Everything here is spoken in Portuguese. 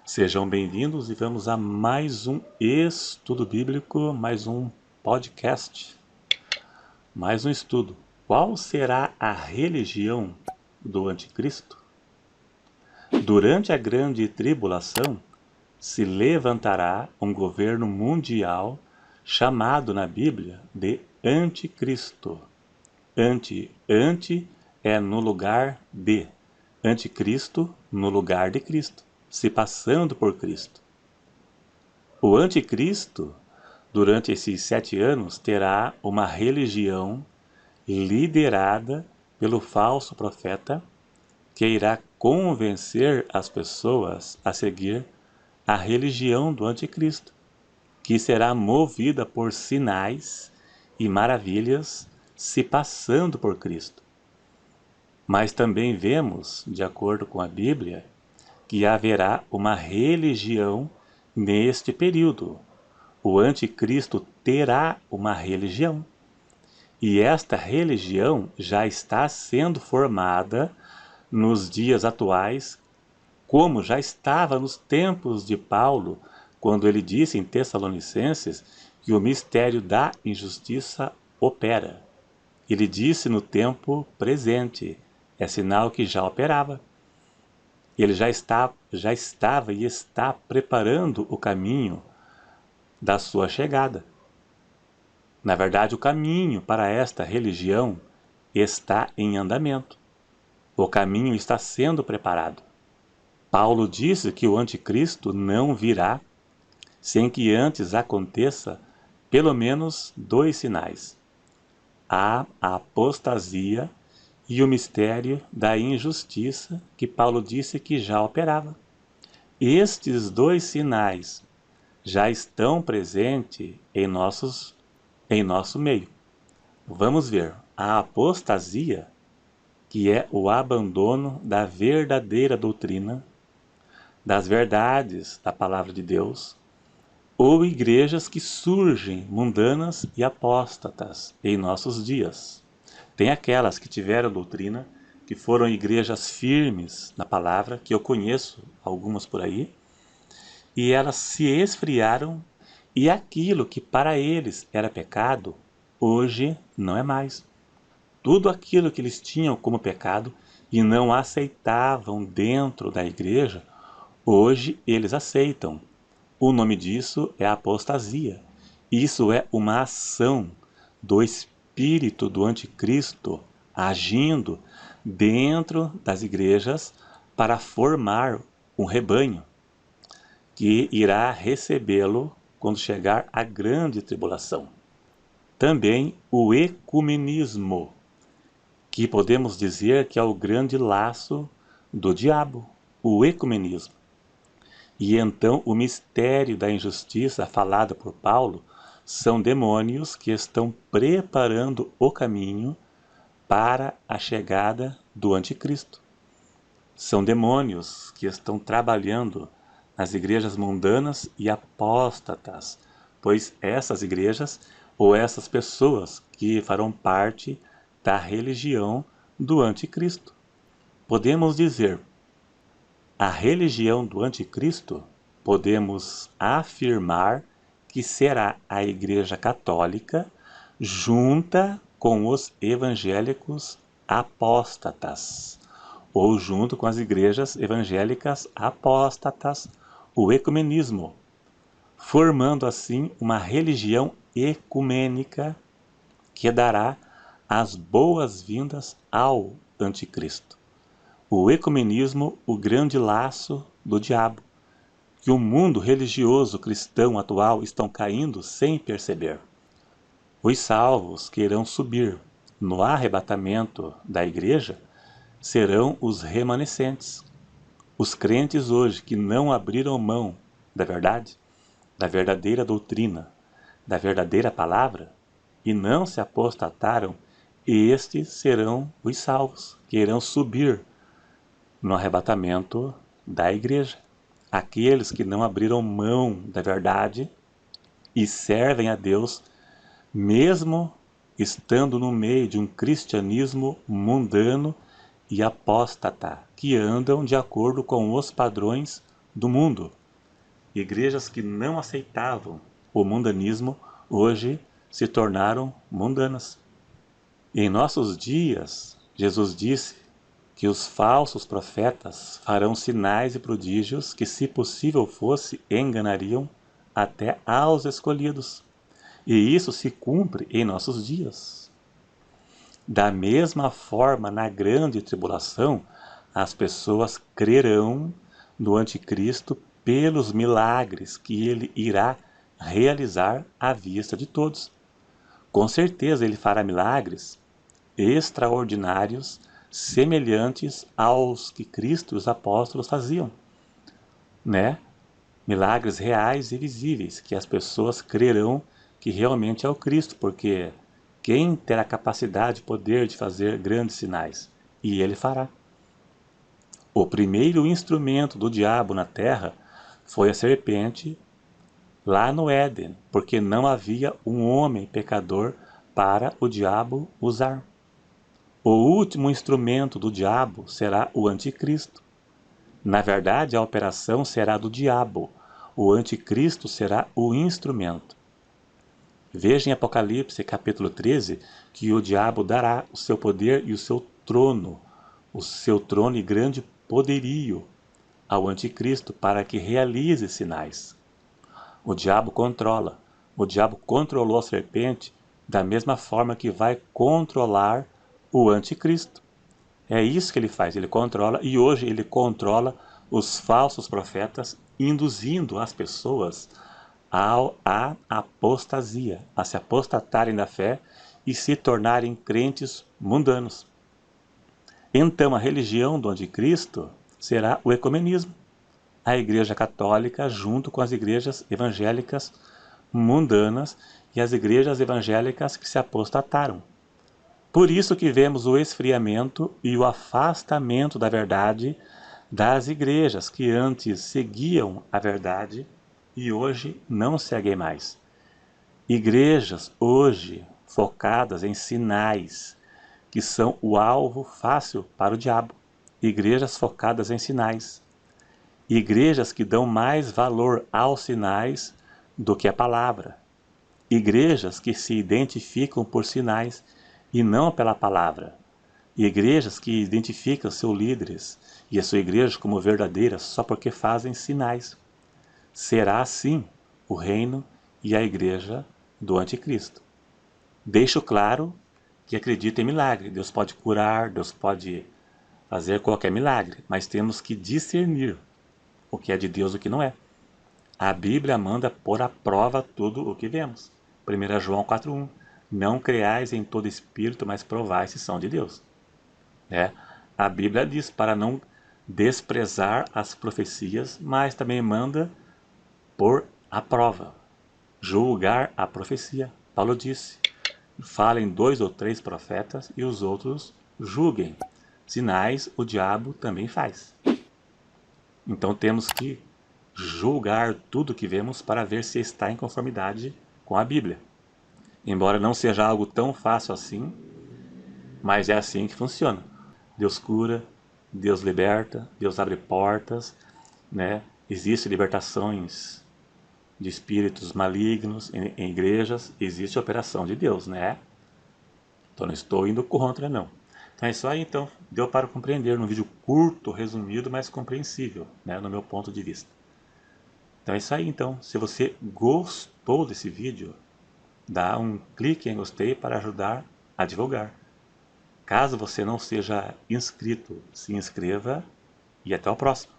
Sejam bem-vindos e vamos a mais um estudo bíblico, mais um podcast, mais um estudo. Qual será a religião do anticristo? Durante a grande tribulação, se levantará um governo mundial chamado na Bíblia de anticristo. Anti é no lugar de, anticristo no lugar de Cristo, se passando por Cristo. O anticristo, durante esses 7 anos, terá uma religião liderada pelo falso profeta que irá convencer as pessoas a seguir a religião do anticristo, que será movida por sinais e maravilhas se passando por Cristo. Mas também vemos, de acordo com a Bíblia, que haverá uma religião neste período. O anticristo terá uma religião. E esta religião já está sendo formada nos dias atuais, como já estava nos tempos de Paulo, quando ele disse em Tessalonicenses que o mistério da injustiça opera. Ele disse no tempo presente, é sinal que já operava. Ele já estava e está preparando o caminho da sua chegada. Na verdade, o caminho para esta religião está em andamento. O caminho está sendo preparado. Paulo disse que o anticristo não virá sem que antes aconteça pelo menos 2 sinais: a apostasia e o mistério da injustiça, que Paulo disse que já operava. Estes 2 sinais já estão presentes em nosso meio. Vamos ver, a apostasia, que é o abandono da verdadeira doutrina, das verdades da palavra de Deus, ou igrejas que surgem mundanas e apóstatas em nossos dias. Tem aquelas que tiveram doutrina, que foram igrejas firmes na palavra, que eu conheço algumas por aí, e elas se esfriaram, e aquilo que para eles era pecado, hoje não é mais. Tudo aquilo que eles tinham como pecado e não aceitavam dentro da igreja, hoje eles aceitam. O nome disso é apostasia. Isso é uma ação do espírito do anticristo agindo dentro das igrejas para formar um rebanho que irá recebê-lo quando chegar a grande tribulação. Também o ecumenismo, que podemos dizer que é o grande laço do diabo, o ecumenismo. E então o mistério da injustiça falada por Paulo são demônios que estão preparando o caminho para a chegada do anticristo. São demônios que estão trabalhando nas igrejas mundanas e apóstatas, pois essas igrejas ou essas pessoas que farão parte da religião do anticristo. Podemos dizer, a religião do anticristo, podemos afirmar que será a Igreja Católica junta com os evangélicos apóstatas, ou junto com as igrejas evangélicas apóstatas, o ecumenismo, formando assim uma religião ecumênica que dará as boas-vindas ao anticristo. O ecumenismo, o grande laço do diabo, que o mundo religioso cristão atual estão caindo sem perceber. Os salvos que irão subir no arrebatamento da igreja serão os remanescentes. Os crentes hoje que não abriram mão da verdade, da verdadeira doutrina, da verdadeira palavra, e não se apostataram, estes serão os salvos, que irão subir no arrebatamento da igreja. Aqueles que não abriram mão da verdade e servem a Deus, mesmo estando no meio de um cristianismo mundano e apóstata, que andam de acordo com os padrões do mundo. Igrejas que não aceitavam o mundanismo, hoje se tornaram mundanas. E em nossos dias, Jesus disse que os falsos profetas farão sinais e prodígios que, se possível fosse, enganariam até aos escolhidos. E isso se cumpre em nossos dias. Da mesma forma, na grande tribulação, as pessoas crerão no anticristo pelos milagres que ele irá realizar à vista de todos. Com certeza ele fará milagres extraordinários, semelhantes aos que Cristo e os apóstolos faziam, né? Milagres reais e visíveis, que as pessoas crerão que realmente é o Cristo, porque quem terá capacidade e poder de fazer grandes sinais? E ele fará. O primeiro instrumento do diabo na terra foi a serpente lá no Éden, porque não havia um homem pecador para o diabo usar. O último instrumento do diabo será o anticristo. Na verdade, a operação será do diabo. O anticristo será o instrumento. Veja em Apocalipse capítulo 13 que o diabo dará o seu poder e o seu trono e grande poderio ao anticristo para que realize sinais. O diabo controla. O diabo controlou a serpente da mesma forma que vai controlar o anticristo. É isso que ele faz, ele controla, e hoje ele controla os falsos profetas, induzindo as pessoas à apostasia, a se apostatarem da fé e se tornarem crentes mundanos. Então a religião do anticristo será o ecumenismo, a Igreja Católica junto com as igrejas evangélicas mundanas e as igrejas evangélicas que se apostataram. Por isso que vemos o esfriamento e o afastamento da verdade das igrejas que antes seguiam a verdade e hoje não seguem mais. Igrejas hoje focadas em sinais, que são o alvo fácil para o diabo. Igrejas focadas em sinais. Igrejas que dão mais valor aos sinais do que a palavra. Igrejas que se identificam por sinais e não pela palavra. Igrejas que identificam seus líderes e a sua igreja como verdadeiras só porque fazem sinais. Será assim o reino e a igreja do anticristo. Deixo claro que acredito em milagre. Deus pode curar, Deus pode fazer qualquer milagre, mas temos que discernir o que é de Deus e o que não é. A Bíblia manda pôr à prova tudo o que vemos. 1 João 4,1. Não creais em todo espírito, mas provai se são de Deus. A Bíblia diz para não desprezar as profecias, mas também manda pôr à prova, julgar a profecia. Paulo disse, falem 2 ou 3 profetas e os outros julguem. Sinais o diabo também faz. Então temos que julgar tudo que vemos para ver se está em conformidade com a Bíblia. Embora não seja algo tão fácil assim, mas é assim que funciona. Deus cura, Deus liberta, Deus abre portas, né? Existem libertações de espíritos malignos em igrejas, existe a operação de Deus, né? Então não estou indo contra, não. Então é isso aí, então. Deu para compreender num vídeo curto, resumido, mas compreensível, né? No meu ponto de vista. Então é isso aí, então. Se você gostou desse vídeo, dá um clique em gostei para ajudar a divulgar. Caso você não seja inscrito, se inscreva e até o próximo.